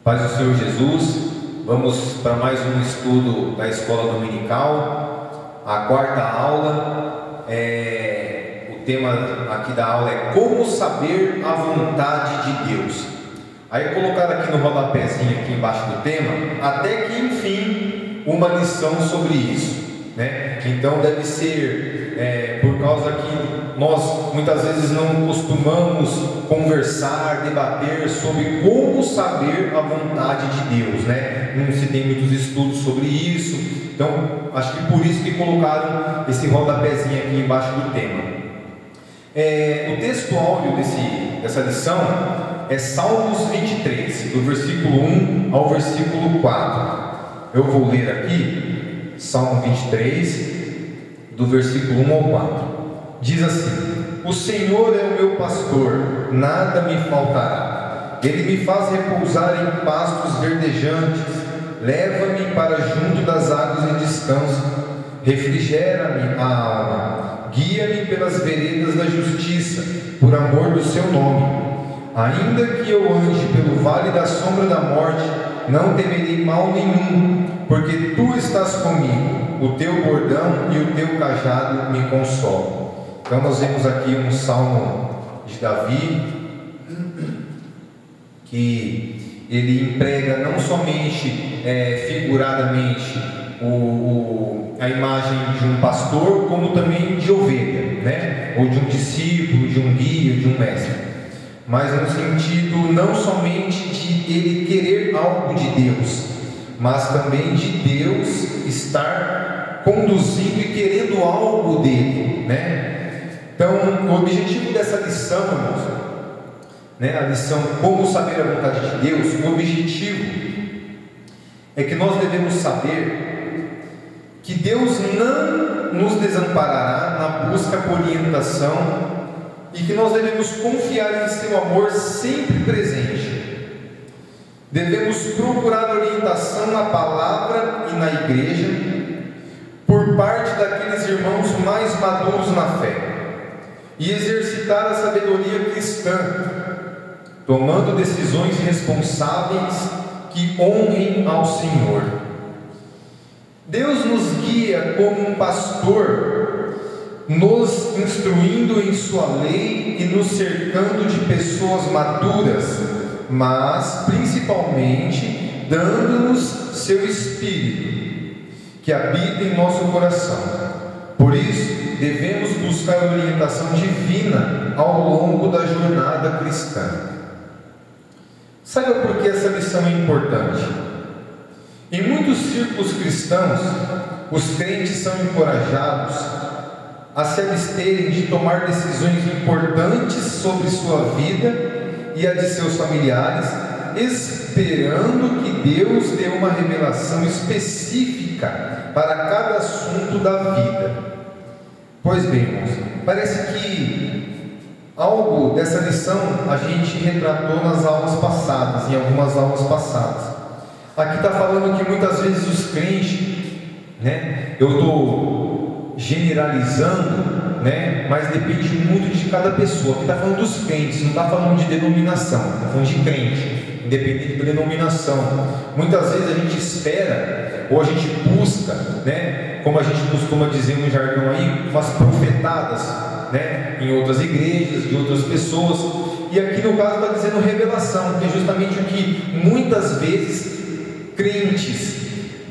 Paz do Senhor Jesus. Vamos para mais um estudo da Escola Dominical, a quarta aula. O tema aqui da aula é como saber a vontade de Deus. Aí colocar aqui no rodapézinho aqui embaixo do tema, até que enfim uma lição sobre isso, né? Então deve ser por causa que nós muitas vezes não costumamos conversar, debater sobre como saber a vontade de Deus, né? Não se tem muitos estudos sobre isso. Então acho que por isso que colocaram esse rodapézinho aqui embaixo do tema. O texto áudio dessa lição é Salmos 23, do versículo 1 ao versículo 4. Eu vou ler aqui Salmo 23, do versículo 1 ao 4. Diz assim: O Senhor é o meu pastor, nada me faltará. Ele me faz repousar em pastos verdejantes, leva-me para junto das águas de descanso, refrigera-me a alma, guia-me pelas veredas da justiça, por amor do seu nome. Ainda que eu ande pelo vale da sombra da morte, não temerei mal nenhum, porque tu estás comigo, o teu bordão e o teu cajado me consolam. Então nós vemos aqui um salmo de Davi, que ele emprega não somente figuradamente a imagem de um pastor, como também de ovelha, né? Ou de um discípulo, de um guia, de um mestre, mas no sentido não somente de ele querer algo de Deus, mas também de Deus estar conduzindo e querendo algo dele, né? Então, o objetivo dessa lição, irmãos, né, a lição como saber a vontade de Deus, o objetivo é que nós devemos saber que Deus não nos desamparará na busca por orientação e que nós devemos confiar em seu amor sempre presente. Devemos procurar orientação na palavra e na igreja por parte daqueles irmãos mais maduros na fé e exercitar a sabedoria cristã, tomando decisões responsáveis que honrem ao Senhor. Deus nos guia como um pastor, nos instruindo em sua lei e nos cercando de pessoas maduras, mas principalmente dando-nos seu Espírito, que habita em nosso coração. Por isso, devemos buscar orientação divina ao longo da jornada cristã. Saiba por que essa lição é importante. Em muitos círculos cristãos, os crentes são encorajados a se absterem de tomar decisões importantes sobre sua vida e a de seus familiares, esperando que Deus dê uma revelação específica para cada assunto da vida. Pois bem, irmãos, parece que algo dessa lição a gente retratou nas aulas passadas, em algumas aulas passadas. Aqui está falando que muitas vezes os crentes, né, eu estou generalizando, né, mas depende muito de cada pessoa. Aqui está falando dos crentes, não está falando de denominação, está falando de crente, independente da denominação. Muitas vezes a gente espera, ou a gente busca, né, como a gente costuma dizer no jargão aí, umas profetadas, né, em outras igrejas, de outras pessoas, e aqui no caso está dizendo revelação, que é justamente o que muitas vezes crentes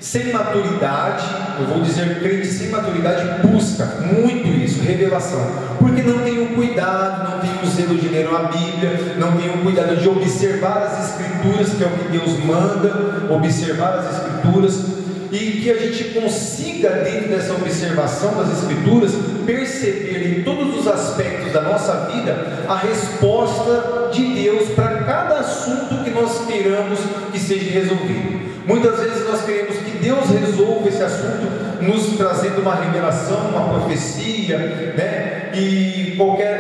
sem maturidade, eu vou dizer crentes sem maturidade, busca muito isso, revelação, porque não tem o cuidado, não tem o zelo de ler a Bíblia, não tem o cuidado de observar as Escrituras, que é o que Deus manda, observar as Escrituras, e que a gente consiga, dentro dessa observação das Escrituras, perceber em todos os aspectos da nossa vida a resposta de Deus para cada assunto que nós queiramos que seja resolvido. Muitas vezes nós queremos que Deus resolva esse assunto, nos trazendo uma revelação, uma profecia, né? E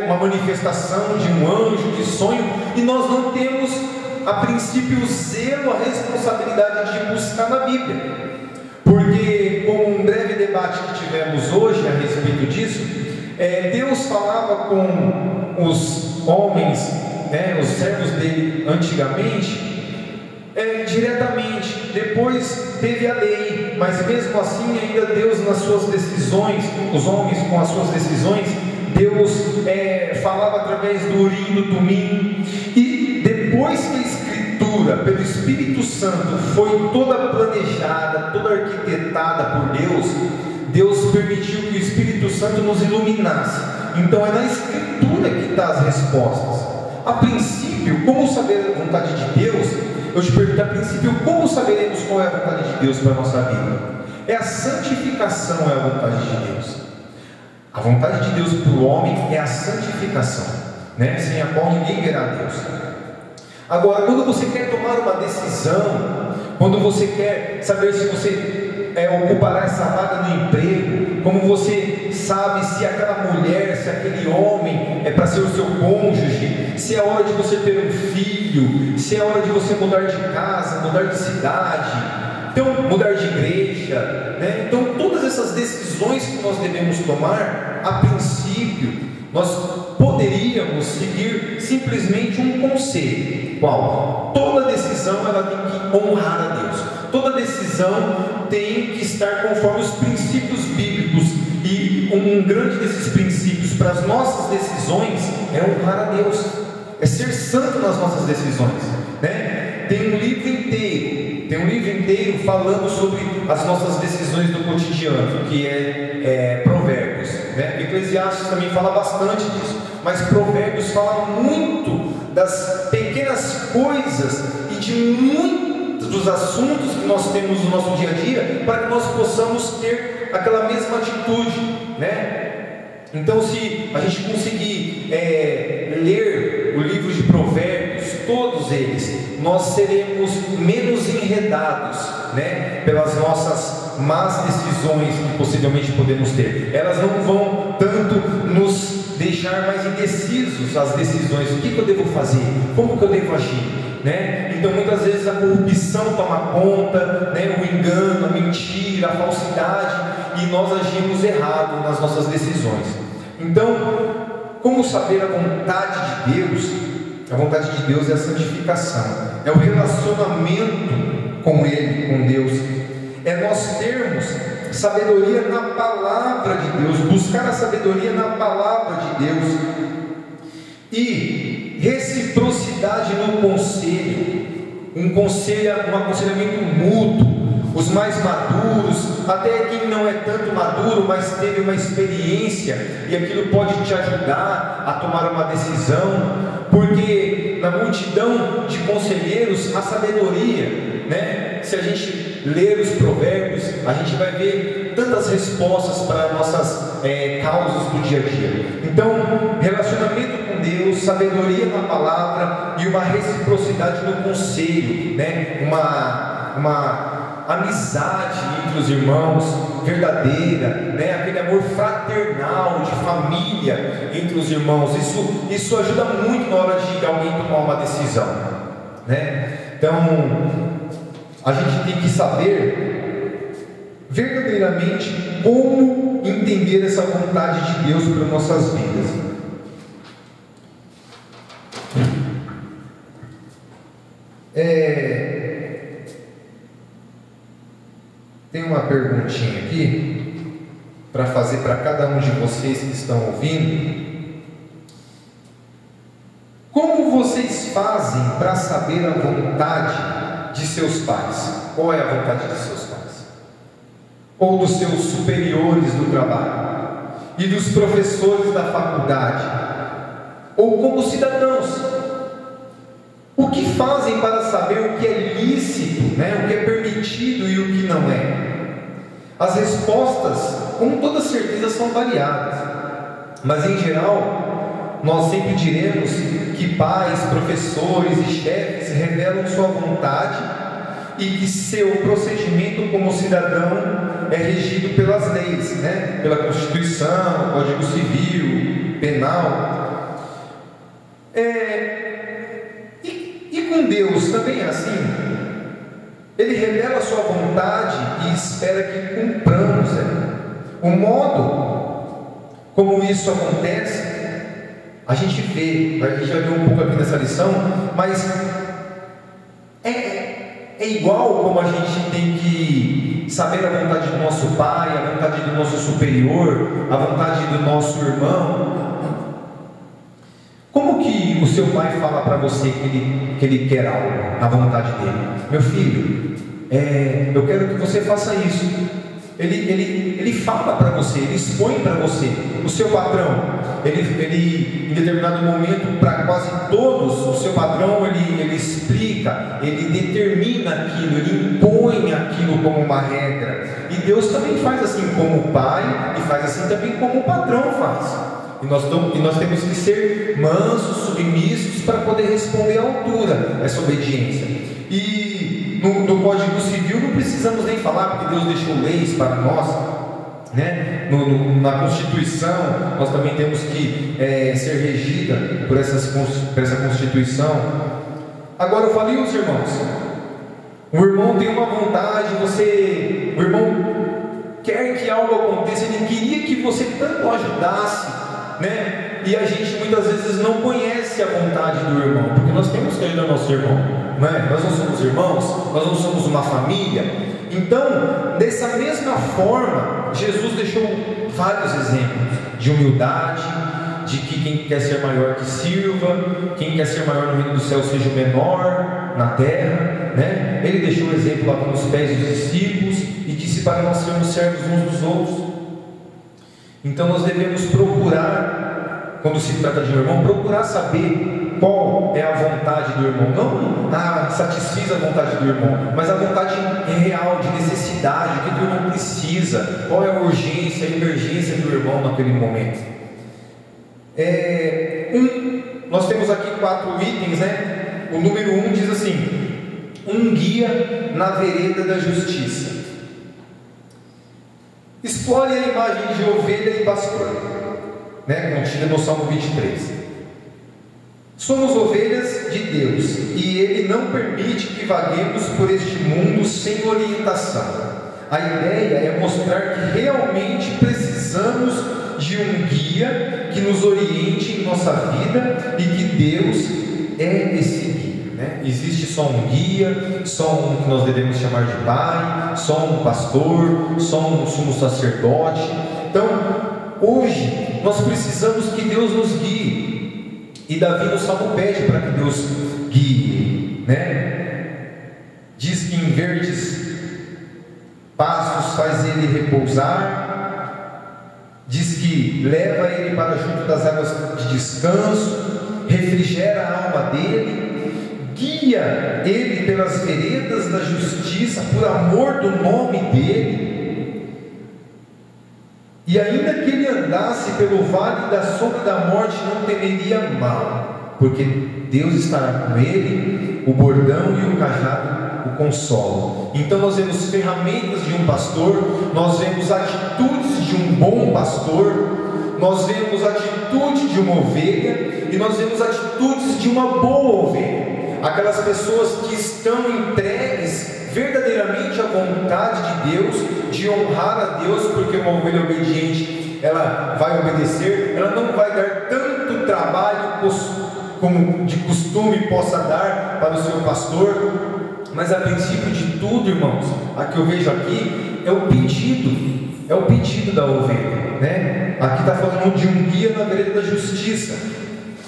uma manifestação de um anjo, de sonho, e nós não temos a princípio o zelo, a responsabilidade de buscar na Bíblia. Porque, como um breve debate que tivemos hoje a respeito disso, Deus falava com os homens, né, os servos dele antigamente, diretamente. Depois teve a lei, mas mesmo assim ainda Deus nas suas decisões, os homens com as suas decisões, Deus falava através do Urim, do Tumim. E depois que a Escritura pelo Espírito Santo foi toda planejada, toda arquitetada por Deus, Deus permitiu que o Espírito Santo nos iluminasse. Então é na Escritura que está as respostas. A princípio, como saber a vontade de Deus? Eu te pergunto, a princípio, como saberemos qual é a vontade de Deus para a nossa vida? É a santificação, é a vontade de Deus. A vontade de Deus para o homem é a santificação, né? Sem a qual ninguém verá Deus. Agora, quando você quer tomar uma decisão, quando você quer saber se você ocupará essa vaga no emprego, como você sabe se aquela mulher, se aquele homem é para ser o seu cônjuge, se é hora de você ter um filho, se é hora de você mudar de casa, mudar de cidade, então mudar de igreja, né? Então todas essas decisões que nós devemos tomar, a princípio, nós poderíamos seguir simplesmente um conselho. Qual? Toda decisão ela tem que honrar a Deus. Toda decisão tem que estar conforme os princípios bíblicos. E um grande desses princípios para as nossas decisões é honrar a Deus, é ser santo nas nossas decisões, né? Tem um livro inteiro falando sobre as nossas decisões do cotidiano, que é Provérbios, né? Eclesiastes também fala bastante disso, mas Provérbios fala muito das pequenas coisas e de muitos dos assuntos que nós temos no nosso dia a dia, para que nós possamos ter aquela mesma atitude, né? Então, se a gente conseguir ler o livro de Provérbios, todos eles, nós seremos menos enredados, né, pelas nossas más decisões que possivelmente podemos ter. Elas não vão tanto nos deixar mais indecisos às decisões. O que eu devo fazer? Como que eu devo agir? Né? Então muitas vezes a corrupção toma conta, né? O engano, a mentira, a falsidade, e nós agimos errado nas nossas decisões. Então, como saber a vontade de Deus? A vontade de Deus é a santificação, é o relacionamento com Ele, com Deus, é nós termos sabedoria na palavra de Deus, buscar a sabedoria na palavra de Deus, e reciprocidade no conselho, um aconselhamento mútuo. Os mais maduros, até quem não é tanto maduro, mas teve uma experiência, e aquilo pode te ajudar a tomar uma decisão, porque na multidão de conselheiros há sabedoria, né? Se a gente ler os provérbios, a gente vai ver tantas respostas para nossas causas do dia a dia. Então, relacionamento com Deus, sabedoria na palavra e uma reciprocidade no conselho, né? Uma amizade entre os irmãos verdadeira, né? Aquele amor fraternal, de família entre os irmãos. Isso ajuda muito na hora de alguém tomar uma decisão, né? Então a gente tem que saber verdadeiramente como entender essa vontade de Deus para nossas vidas. Tem uma perguntinha aqui para fazer para cada um de vocês que estão ouvindo. Como vocês fazem para saber a vontade de seus pais? Qual é a vontade de seus pais? Ou dos seus superiores do trabalho? E dos professores da faculdade? Ou como cidadãos? O que fazem para saber o que é lícito, né? O que é permitido e o que não é? As respostas, com toda certeza, são variadas, mas em geral, nós sempre diremos que pais, professores e chefes revelam sua vontade e que seu procedimento como cidadão é regido pelas leis, né? Pela Constituição, Código Civil, Penal. E com Deus também é assim. Ele revela a sua vontade e espera que cumpramos ela. O modo como isso acontece, a gente vai ver um pouco aqui nessa lição, mas é igual como a gente tem que saber a vontade do nosso pai, a vontade do nosso superior, a vontade do nosso irmão. Como que o seu pai fala para você que ele quer algo, a vontade dele? Meu filho, eu quero que você faça isso. Ele fala para você, ele expõe para você. O seu patrão, ele em determinado momento, para quase todos, o seu patrão, ele explica, ele determina aquilo, ele impõe aquilo como uma regra. E Deus também faz assim como o pai, e faz assim também como o patrão faz. E nós temos que ser mansos, submissos, para poder responder à altura essa obediência. E no Código Civil não precisamos nem falar, porque Deus deixou leis para nós, né? Na Constituição nós também temos que ser regida por essa Constituição. Agora eu falei aos irmãos, o irmão tem uma vontade, o irmão quer que algo aconteça, ele queria que você tanto ajudasse, né? E a gente muitas vezes não conhece a vontade do irmão, porque nós temos que ajudar o nosso irmão, não é? Nós não somos irmãos, nós não somos uma família. Então, dessa mesma forma, Jesus deixou vários exemplos de humildade, de que quem quer ser maior que sirva, quem quer ser maior no reino do céu seja o menor na terra, né? Ele deixou um exemplo lá nos pés dos discípulos e disse para nós sermos servos uns dos outros. Então nós devemos procurar, quando se trata de um irmão, procurar saber qual é a vontade do irmão. Não satisfiz a vontade do irmão, mas a vontade real, de necessidade, o que o irmão precisa, qual é a urgência, a emergência do irmão naquele momento. Nós temos aqui 4 itens, né? O número 1 diz assim: um guia na vereda da justiça. Explore a imagem de ovelha e pastor, né, contida no Salmo 23. Somos ovelhas de Deus e Ele não permite que vaguemos por este mundo sem orientação. A ideia é mostrar que realmente precisamos de um guia que nos oriente em nossa vida e que Deus é esse guia. Existe só um guia, só um que nós devemos chamar de pai, só um pastor, só um sumo sacerdote. Então, hoje, nós precisamos que Deus nos guie. E Davi no Salmo pede para que Deus guie, né? Diz que em verdes pastos faz ele repousar, diz que leva ele para junto das águas de descanso, refrigera a alma dele, guia ele pelas veredas da justiça, por amor do nome dele. E ainda que ele andasse pelo vale da sombra da morte, não temeria mal, porque Deus estará com ele, o bordão e o cajado o consolam. Então nós vemos ferramentas de um pastor, nós vemos atitudes de um bom pastor, nós vemos atitude de uma ovelha, e nós vemos atitudes de uma boa ovelha. Aquelas pessoas que estão entregues verdadeiramente à vontade de Deus, de honrar a Deus, porque uma ovelha obediente, ela vai obedecer, ela não vai dar tanto trabalho como de costume possa dar para o seu pastor. Mas a princípio de tudo, irmãos, a que eu vejo aqui é o pedido da ovelha, né? Aqui está falando de um guia na vereda da justiça.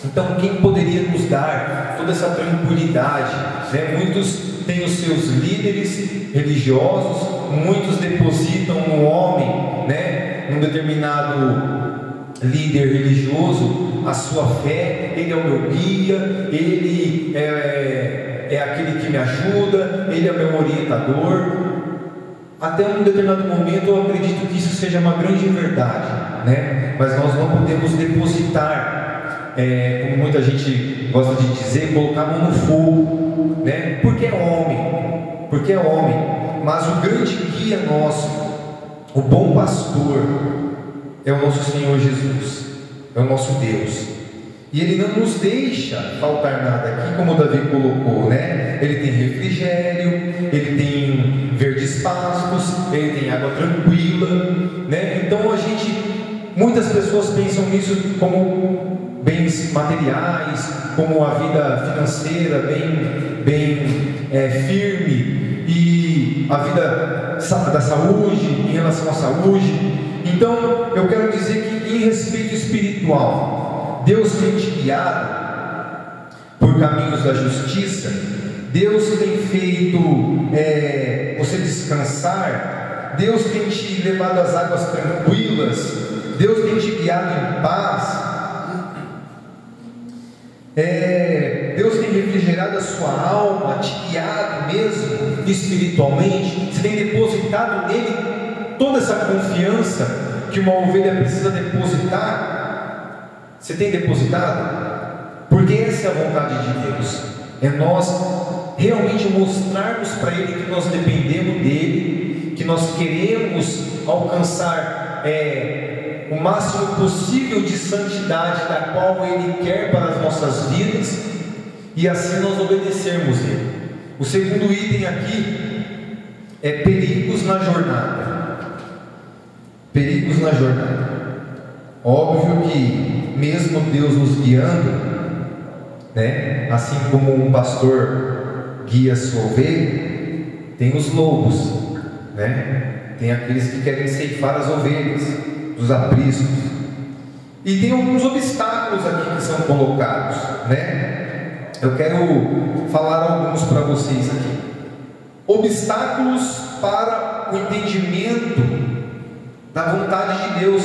Então, quem poderia nos dar toda essa tranquilidade, né? Muitos têm os seus líderes religiosos, muitos depositam no homem, né? Num determinado líder religioso, a sua fé. Ele é o meu guia, ele é aquele que me ajuda, ele é meu orientador. Até um determinado momento eu acredito que isso seja uma grande verdade, né? Mas nós não podemos depositar, como muita gente gosta de dizer, colocar a mão no fogo, né? Porque é homem, mas o grande guia nosso, o bom pastor, é o nosso Senhor Jesus, é o nosso Deus. E Ele não nos deixa faltar nada aqui, como Davi colocou, né? Ele tem refrigério, Ele tem verdes pastos, Ele tem água tranquila, né? Então muitas pessoas pensam nisso como bens materiais, como a vida financeira bem firme, e a vida da saúde, em relação à saúde. Então, eu quero dizer que em respeito espiritual, Deus tem te guiado por caminhos da justiça, Deus tem feito você descansar, Deus tem te levado às águas tranquilas, Deus tem te guiado em paz, Deus tem refrigerado a sua alma, te guiado mesmo espiritualmente. Você tem depositado nele toda essa confiança que uma ovelha precisa depositar. Você tem depositado? Porque essa é a vontade de Deus, é nós realmente mostrarmos para Ele que nós dependemos dEle, que nós queremos alcançar o máximo possível de santidade da qual Ele quer para as nossas vidas, e assim nós obedecermos Ele. O segundo item aqui é perigos na jornada. Perigos na jornada. Óbvio que mesmo Deus nos guiando, né, assim como um pastor guia sua ovelha, tem os lobos, né? Tem aqueles que querem ceifar as ovelhas dos apriscos, e tem alguns obstáculos aqui que são colocados, né? Eu quero falar alguns para vocês aqui. Obstáculos para o entendimento da vontade de Deus.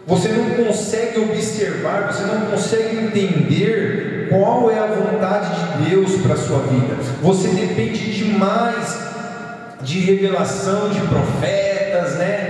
Você não consegue observar, você não consegue entender qual é a vontade de Deus para a sua vida. Você depende demais de revelação de profetas, né?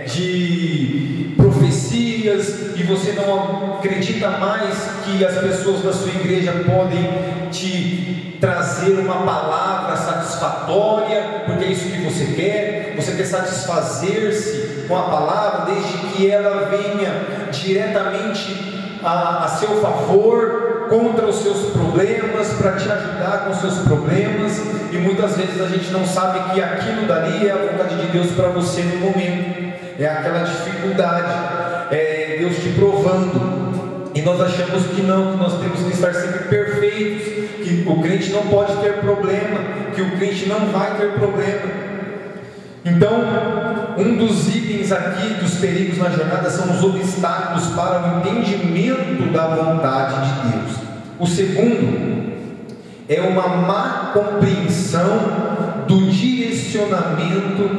De profecias, e você não acredita mais que as pessoas da sua igreja podem te trazer uma palavra satisfatória, porque é isso que você quer satisfazer-se com a palavra, desde que ela venha diretamente a seu favor, contra os seus problemas, para te ajudar com os seus problemas, e muitas vezes a gente não sabe que aquilo dali é a vontade de Deus para você no momento, é aquela dificuldade, é Deus te provando, e nós achamos que não, que nós temos que estar sempre perfeitos, que o crente não pode ter problema, que o crente não vai ter problema. Então, um dos itens aqui dos perigos na jornada são os obstáculos para o entendimento da vontade de Deus. O segundo é uma má compreensão do direcionamento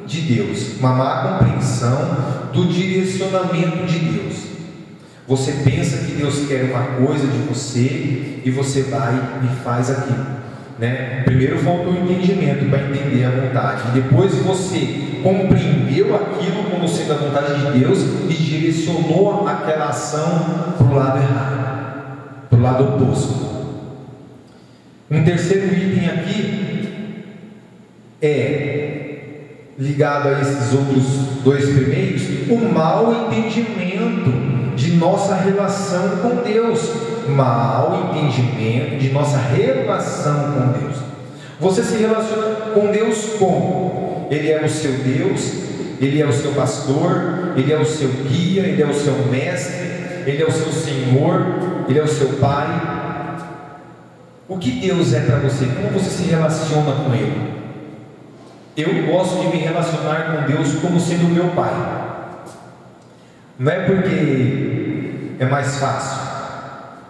de Deus. Uma má compreensão do direcionamento de Deus. Você pensa que Deus quer uma coisa de você e você vai e faz aquilo, né? Primeiro faltou o entendimento para entender a vontade, e depois você compreendeu aquilo como sendo a vontade de Deus e direcionou aquela ação para o lado errado, para o lado oposto. Um terceiro item aqui é ligado a esses outros dois primeiros: o mau entendimento de nossa relação com Deus. Mau entendimento de nossa relação com Deus. Você se relaciona com Deus como? Ele é o seu Deus, Ele é o seu pastor, Ele é o seu guia, Ele é o seu mestre, Ele é o seu Senhor, Ele é o seu Pai. O que Deus é para você? Como você se relaciona com Ele? Eu gosto de me relacionar com Deus como sendo o meu Pai. Não é porque é mais fácil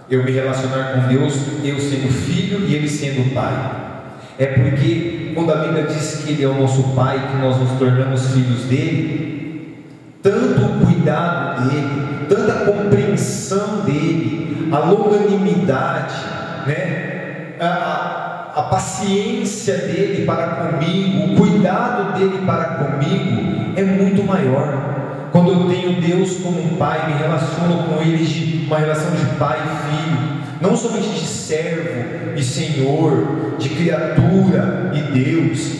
eu me relacionar com Deus, eu sendo filho e Ele sendo Pai. É porque quando a Bíblia diz que Ele é o nosso Pai, que nós nos tornamos filhos dEle, tanto o cuidado dEle, tanta compreensão dEle, a longanimidade, né? a paciência dEle para comigo, o cuidado dEle para comigo é muito maior. Quando eu tenho Deus como um Pai, me relaciono com Ele de uma relação de pai e filho, não somente de servo e senhor, de criatura e Deus,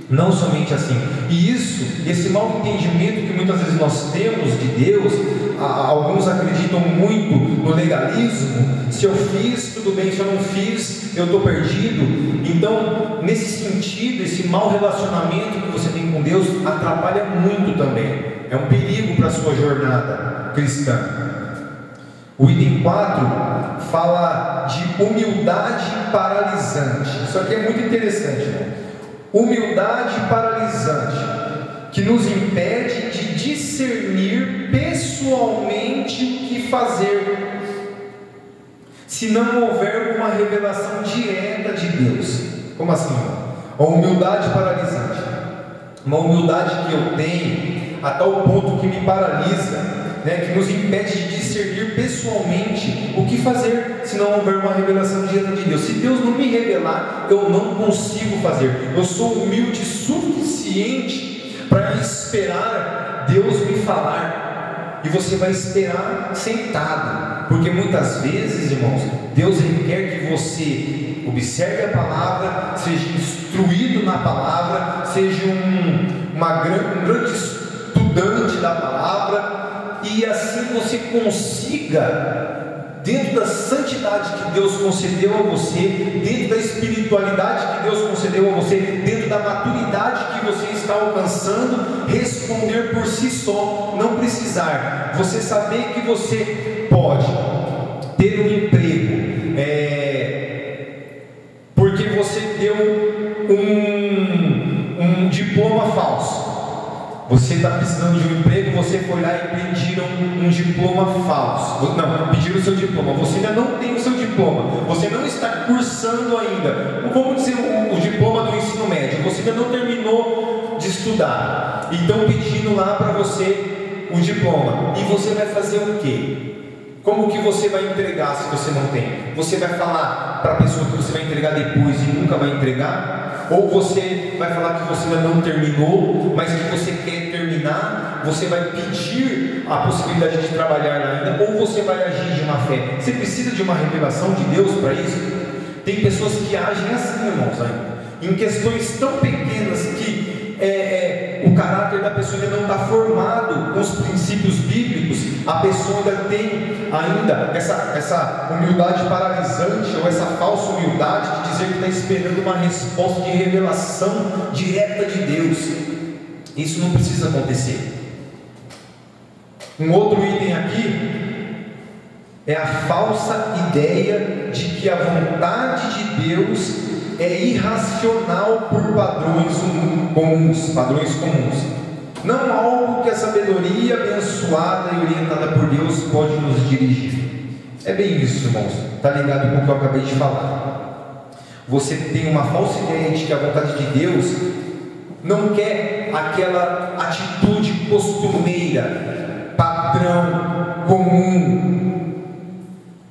não somente assim. E esse mau entendimento que muitas vezes nós temos de Deus, alguns acreditam muito no legalismo: se eu fiz, tudo bem, se eu não fiz, eu estou perdido. Então, nesse sentido, esse mau relacionamento que você tem com Deus atrapalha muito também. É um perigo para a sua jornada cristã. O item 4 fala de humildade paralisante. Isso aqui é muito interessante, né? Humildade paralisante, que nos impede de discernir pessoalmente o que fazer, se não houver uma revelação direta de Deus. Como assim? A humildade paralisante, uma humildade que eu tenho a tal ponto que me paralisa, né, que nos impede de discernir pessoalmente o que fazer, se não houver uma revelação direta de Deus. Se Deus não me revelar, eu não consigo fazer. Eu sou humilde o suficiente para esperar Deus me falar, e você vai esperar sentado, porque muitas vezes, irmãos, Deus requer que você observe a palavra, seja instruído na palavra, seja um grande estudante da palavra, e assim você consiga, dentro da santidade que Deus concedeu a você, dentro da espiritualidade que Deus concedeu a você, dentro da maturidade que você está alcançando, responder por si só, não precisar. Você saber que você pode ter um emprego, porque você deu um diploma falso. Você está precisando de um emprego, você foi lá e pediram um diploma falso. Não, pediram o seu diploma. Você ainda não tem o seu diploma. Você não está cursando ainda. Vamos dizer o diploma do ensino médio. Você ainda não terminou de estudar. Então pedindo lá para você o diploma. E você vai fazer o quê? Como que você vai entregar se você não tem? Você vai falar para a pessoa que você vai entregar depois e nunca vai entregar? Ou você vai falar que você ainda não terminou, mas que você quer terminar? Você vai pedir a possibilidade de trabalhar ainda? Ou você vai agir de má fé? Você precisa de uma revelação de Deus para isso? Tem pessoas que agem assim, irmãos, em questões tão pequenas que o caráter da pessoa ainda não está formado com os princípios bíblicos. A pessoa ainda tem essa humildade paralisante, ou essa falsa humildade de dizer que está esperando uma resposta de revelação direta de Deus. Isso não precisa acontecer. Um outro item aqui é a falsa ideia de que a vontade de Deus é irracional por padrões comuns, não algo que a sabedoria abençoada e orientada por Deus pode nos dirigir. É bem isso, irmãos, está ligado com o que eu acabei de falar. Você tem uma falsa ideia de que a vontade de Deus não quer aquela atitude costumeira, padrão, comum.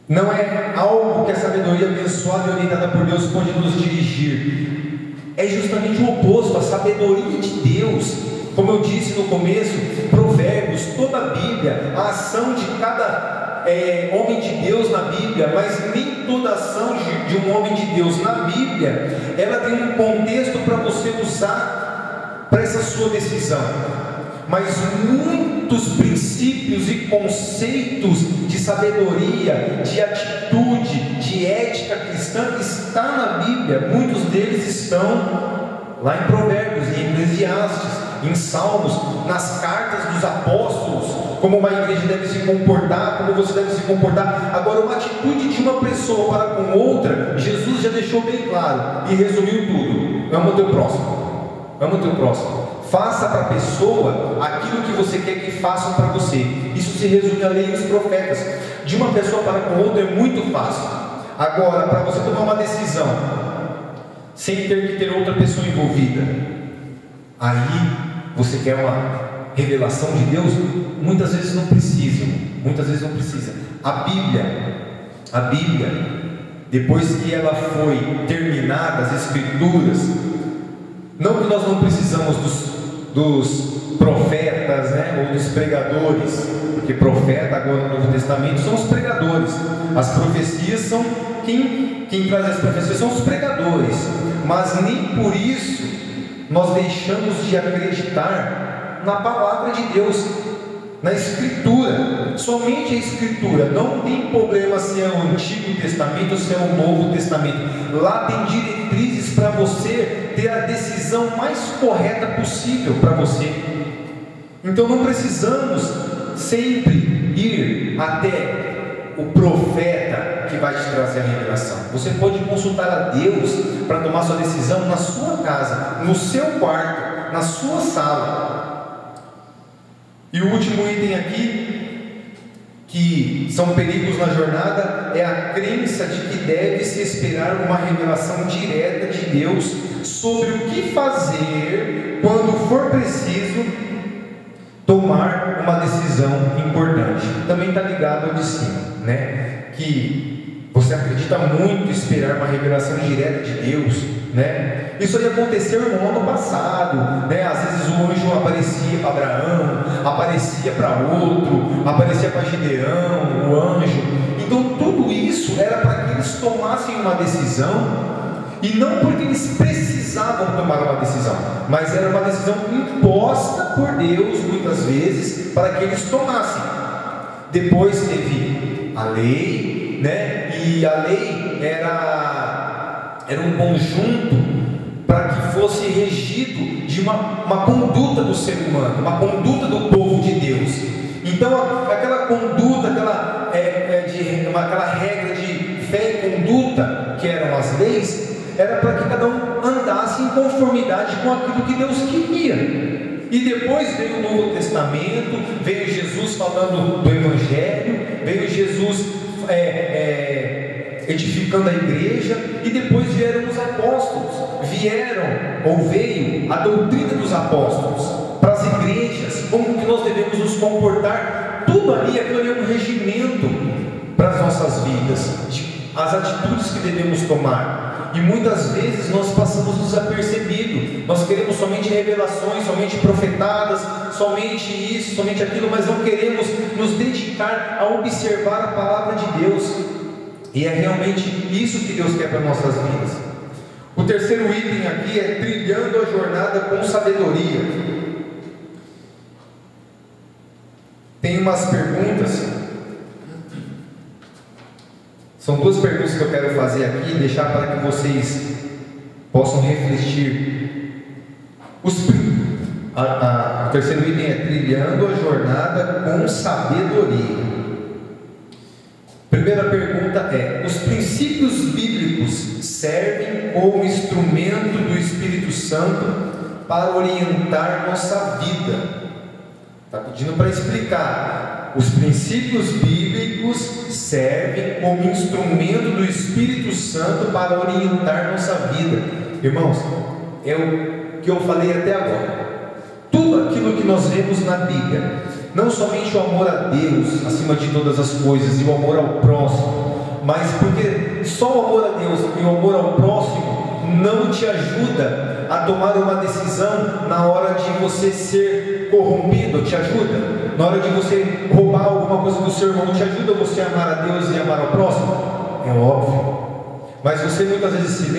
Não é algo que a sabedoria abençoada e orientada por Deus pode nos dirigir. É justamente o oposto. A sabedoria de Deus, como eu disse no começo, Provérbios, toda a Bíblia, a ação de cada homem de Deus na Bíblia, mas nem toda ação de um homem de Deus na Bíblia, ela tem um contexto para você usar para essa sua decisão. Mas muitos princípios e conceitos de sabedoria, de atitude, de ética cristã está na Bíblia. Muitos deles estão lá em Provérbios, em Eclesiastes, em Salmos, nas cartas dos apóstolos, como uma igreja deve se comportar, como você deve se comportar. Agora, uma atitude de uma pessoa para com outra, Jesus já deixou bem claro e resumiu tudo: ama o teu próximo, ama o teu próximo. Faça para a pessoa aquilo que você quer que façam para você. Isso se resume à lei e os profetas. De uma pessoa para com outra é muito fácil. Agora, para você tomar uma decisão sem ter que ter outra pessoa envolvida, aí você quer uma revelação de Deus? Muitas vezes não precisa. Muitas vezes não precisa. A Bíblia, depois que ela foi terminada, as Escrituras, não que nós não precisamos dos profetas, né, ou dos pregadores, porque profeta agora no Novo Testamento são os pregadores. As profecias são quem traz as profecias são os pregadores. Mas nem por isso nós deixamos de acreditar na palavra de Deus, na Escritura. Somente a Escritura. Não tem problema se é o Antigo Testamento ou se é o Novo Testamento. Lá tem diretrizes para você ter a decisão mais correta possível para você. Então não precisamos sempre ir até o profeta que vai te trazer a revelação. Você pode consultar a Deus para tomar sua decisão na sua casa, no seu quarto, na sua sala. E o último item aqui, que são perigos na jornada, é a crença de que deve-se esperar uma revelação direta de Deus sobre o que fazer quando for preciso tomar uma decisão importante. Também está ligado ao de cima, né? Que você acredita muito em esperar uma revelação direta de Deus, né? Isso aí aconteceu no ano passado, né? Às vezes o anjo aparecia para Abraão, aparecia para outro, aparecia para Gideão, o anjo. Então tudo isso era para que eles tomassem uma decisão, e não porque eles precisavam tomar uma decisão, mas era uma decisão imposta por Deus muitas vezes para que eles tomassem. Depois teve a lei, né? E a lei era um conjunto para que fosse regido de uma conduta do ser humano, uma conduta do povo de Deus. Então aquela conduta, aquela regra de fé e conduta que eram as leis, era para que cada um andasse em conformidade com aquilo que Deus queria. E depois veio o Novo Testamento, veio Jesus falando do Evangelho, veio Jesus edificando a igreja, e depois vieram os apóstolos, veio a doutrina dos apóstolos para as igrejas, como que nós devemos nos comportar. Tudo ali, aquilo ali é um regimento para as nossas vidas, as atitudes que devemos tomar. E muitas vezes nós passamos desapercebido, nós queremos somente revelações, somente profetadas, somente isso, somente aquilo, mas não queremos nos dedicar a observar a palavra de Deus. E é realmente isso que Deus quer para nossas vidas. O terceiro item aqui é trilhando a jornada com sabedoria. Tem umas perguntas. São duas perguntas que eu quero fazer aqui e deixar para que vocês possam refletir. O terceiro item é trilhando a jornada com sabedoria. Primeira pergunta é: os princípios bíblicos servem como instrumento do Espírito Santo para orientar nossa vida? Está pedindo para explicar. Os princípios bíblicos servem como instrumento do Espírito Santo para orientar nossa vida. Irmãos, é o que eu falei até agora. Tudo aquilo que nós vemos na Bíblia, não somente o amor a Deus acima de todas as coisas e o amor ao próximo, mas porque só o amor a Deus e o amor ao próximo não te ajuda a tomar uma decisão na hora de você ser corrompido, te ajuda na hora de você roubar alguma coisa do seu irmão, te ajuda você a amar a Deus e amar ao próximo? É óbvio. Mas você muitas vezes se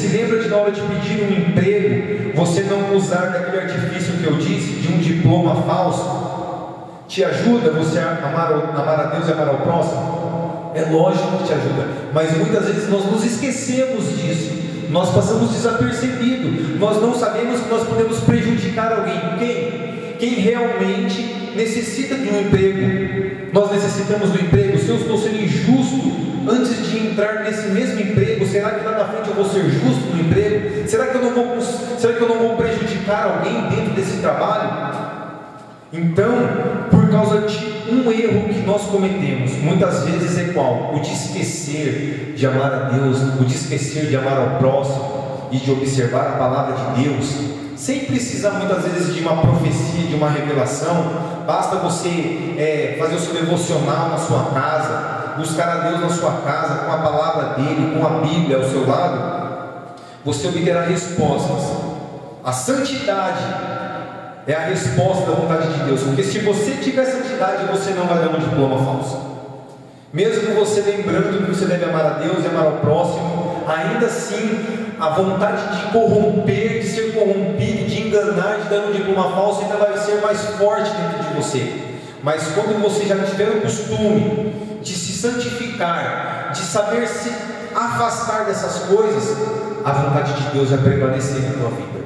lembra de na hora de pedir um emprego, você não usar daquele artifício que eu disse, de um diploma falso? Te ajuda você a amar a Deus e amar ao próximo? É lógico que te ajuda, mas muitas vezes nós nos esquecemos disso, nós passamos desapercebido, nós não sabemos que nós podemos prejudicar alguém. Quem realmente necessita de um emprego? Nós necessitamos do emprego. Se eu estou sendo injusto antes de entrar nesse mesmo emprego, será que lá na frente eu vou ser justo no emprego? Será que eu não vou prejudicar alguém dentro desse trabalho? Então, por causa de um erro que nós cometemos, muitas vezes é qual? O de esquecer de amar a Deus, o de esquecer de amar ao próximo e de observar a palavra de Deus, sem precisar muitas vezes de uma profecia, de uma revelação. Basta você fazer o seu devocional na sua casa, buscar a Deus na sua casa, com a palavra dele, com a Bíblia ao seu lado, você obterá respostas. A santidade é a resposta da vontade de Deus, porque se você tiver santidade, você não vai dar um diploma falso. Mesmo você lembrando que você deve amar a Deus e amar ao próximo, ainda assim a vontade de corromper, de ser corrompido, de enganar, de dar um diploma falso ainda vai ser mais forte dentro de você. Mas quando você já tiver o costume de se santificar, de saber se afastar dessas coisas, a vontade de Deus vai prevalecer na tua vida.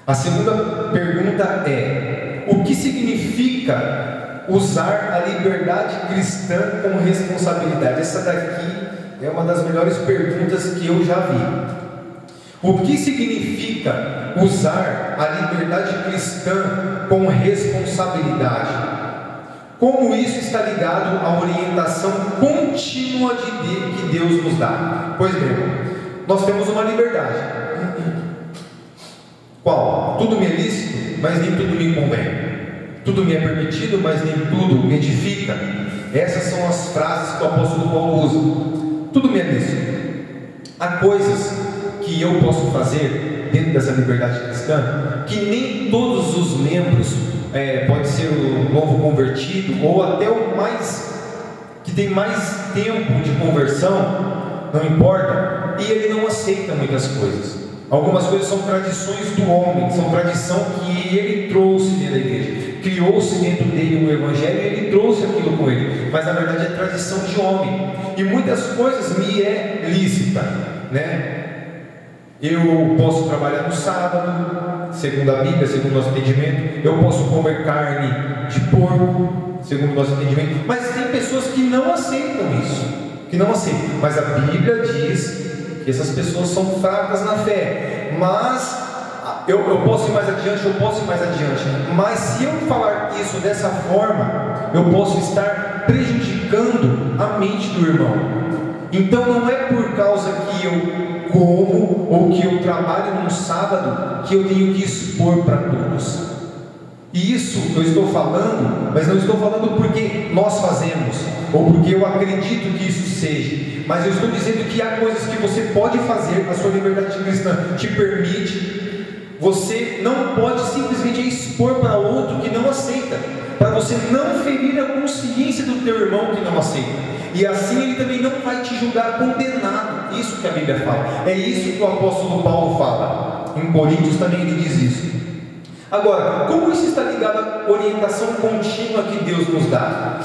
A segunda pergunta é: o que significa usar a liberdade cristã com responsabilidade. Essa daqui é uma das melhores perguntas que eu já vi. O que significa usar a liberdade cristã com responsabilidade? Como isso está ligado à orientação contínua que Deus nos dá? Pois bem, nós temos uma liberdade. Qual? Tudo me é lícito, mas nem tudo me convém. Tudo me é permitido, mas nem tudo me edifica. Essas são as frases que o apóstolo Paulo usa. Tudo me é lícito. Há coisas que eu posso fazer dentro dessa liberdade cristã que nem todos os membros, pode ser o novo convertido ou até o mais que tem mais tempo de conversão, não importa, e ele não aceita muitas coisas. Algumas coisas são tradições do homem, são tradição que ele trouxe dentro da igreja. Criou-se dentro dele um evangelho e ele trouxe aquilo com ele, mas na verdade é tradição de homem. E muitas coisas me é lícita, né? Eu posso trabalhar no sábado, segundo a Bíblia, segundo o nosso entendimento. Eu posso comer carne de porco, segundo o nosso entendimento. Mas tem pessoas que não aceitam isso, que não aceitam. Mas a Bíblia diz que essas pessoas são fracas na fé. Mas eu posso ir mais adiante, mas se eu falar isso dessa forma, eu posso estar prejudicando a mente do irmão. Então não é por causa que eu como ou que eu trabalho no sábado que eu tenho que expor para todos. E isso eu estou falando, mas não estou falando porque nós fazemos ou porque eu acredito que isso seja, mas eu estou dizendo que há coisas que você pode fazer, a sua liberdade cristã te permite. Você não pode simplesmente expor para outro que não aceita, para você não ferir a consciência do teu irmão que não aceita, e assim ele também não vai te julgar condenado. Isso que a Bíblia fala, é isso que o apóstolo Paulo fala. Em Coríntios também ele diz isso. Agora, como isso está ligado à orientação contínua que Deus nos dá?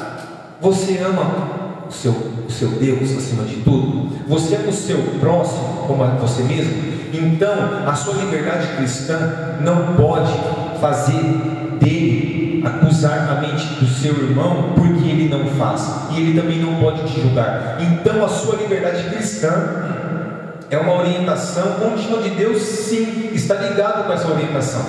Você ama o seu Deus acima de tudo? Você ama o seu próximo como a você mesmo? Então, a sua liberdade cristã não pode fazer dele acusar a mente do seu irmão porque ele não faz, e ele também não pode te julgar. Então, a sua liberdade cristã é uma orientação contínua de Deus, sim, está ligado com essa orientação.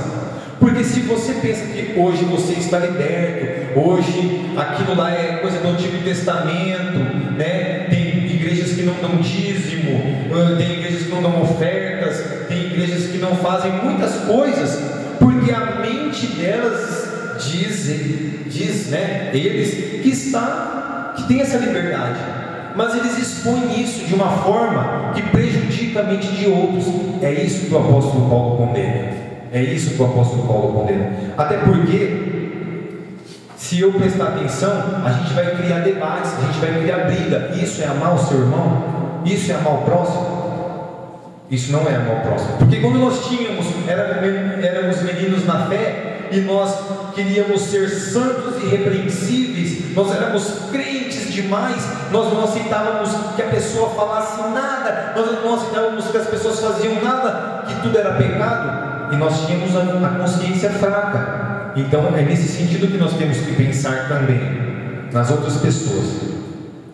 Porque se você pensa que hoje você está liberto, hoje aquilo lá é coisa do Antigo Testamento, né? Tem igrejas que não dão dízimo, tem igrejas que não dão ofertas, tem igrejas que não fazem muitas coisas, porque a mente delas diz, né? Eles que tem essa liberdade, mas eles expõem isso de uma forma que prejudica a mente de outros. É isso que o apóstolo Paulo condena. É isso que o apóstolo Paulo condena. Até porque, se eu prestar atenção, a gente vai criar debates, a gente vai criar briga. Isso é amar o seu irmão? Isso é amar o próximo? Isso não é amar o próximo. Porque quando nós éramos meninos na fé, e nós queríamos ser santos e irrepreensíveis, nós éramos crentes demais, nós não aceitávamos que a pessoa falasse nada, nós não aceitávamos que as pessoas faziam nada, que tudo era pecado, e nós tínhamos a consciência fraca. Então é nesse sentido que nós temos que pensar também nas outras pessoas.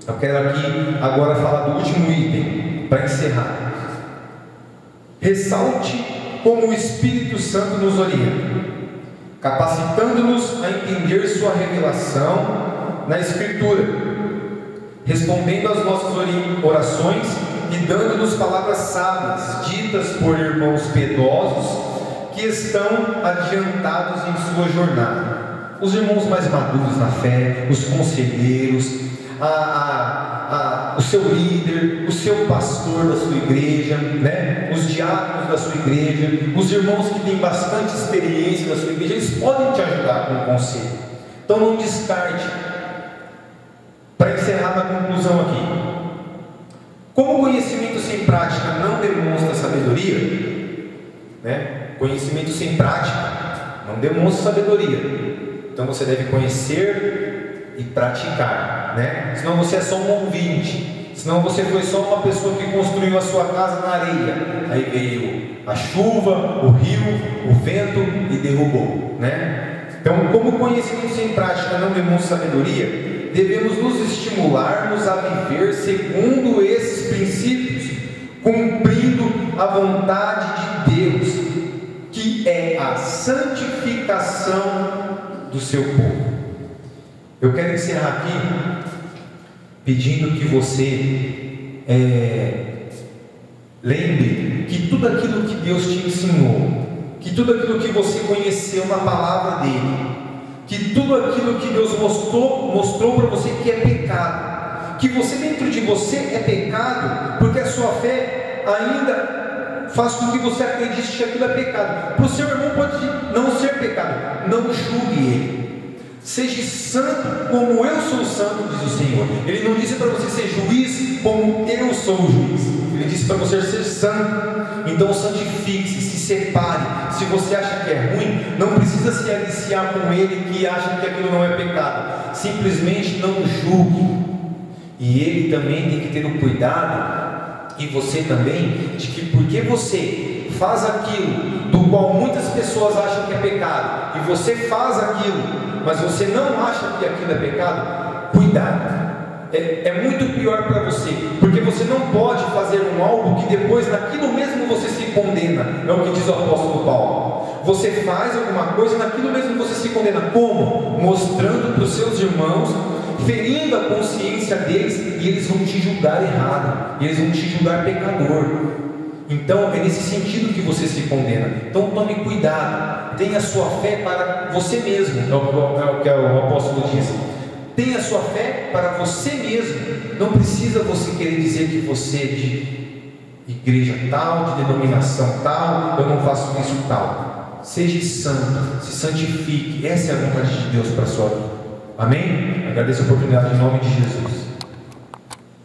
Eu quero aqui agora falar do último item para encerrar. Ressalte como o Espírito Santo nos orienta, capacitando-nos a entender sua revelação na Escritura, respondendo às nossas orações e dando-nos palavras sábias, ditas por irmãos piedosos que estão adiantados em sua jornada. Os irmãos mais maduros na fé, os conselheiros, o seu líder, o seu pastor da sua igreja, né? Os diáconos da sua igreja, os irmãos que têm bastante experiência da sua igreja, eles podem te ajudar com o conselho. Então não descarte. Para encerrar na conclusão aqui, como conhecimento sem prática não demonstra sabedoria, né? Conhecimento sem prática não demonstra sabedoria. Então você deve conhecer e praticar, né? Senão você é só um ouvinte, senão você foi só uma pessoa que construiu a sua casa na areia, aí veio a chuva, o rio, o vento e derrubou, né? Então, como conhecimento sem prática não demonstra sabedoria, devemos nos estimularmos a viver segundo esses princípios, cumprindo a vontade de Deus, que é a santificação do seu povo. Eu quero encerrar aqui pedindo que você lembre que tudo aquilo que Deus te ensinou, que tudo aquilo que você conheceu na palavra dele, que tudo aquilo que Deus mostrou para você que é pecado, que você dentro de você é pecado, porque a sua fé ainda faz com que você acredite que aquilo é pecado. Para o seu irmão pode não ser pecado, não julgue ele. Seja santo como eu sou santo, diz o Senhor. Ele não disse para você ser juiz como eu sou o juiz. Ele disse para você ser santo. Então santifique-se, se separe. Se você acha que é ruim, não precisa se aliciar com ele que acha que aquilo não é pecado. Simplesmente não julgue. E ele também tem que ter o cuidado, e você também, de que porque você faz aquilo do qual muitas pessoas acham que é pecado, e você faz aquilo, mas você não acha que aquilo é pecado, cuidado. É muito pior para você, porque você não pode fazer algo que depois naquilo mesmo você se condena. É o que diz o apóstolo Paulo. Você faz alguma coisa e naquilo mesmo você se condena. Como? Mostrando para os seus irmãos, ferindo a consciência deles, e eles vão te julgar errado, e eles vão te julgar pecador. Então é nesse sentido que você se condena. Então tome cuidado, tenha sua fé para você mesmo, é o que o apóstolo diz. Tenha sua fé para você mesmo. Não precisa você querer dizer que você é de igreja tal, de denominação tal, eu não faço isso tal. Seja santo, se santifique. Essa é a vontade de Deus para a sua vida. Amém? Agradeço a oportunidade em nome de Jesus.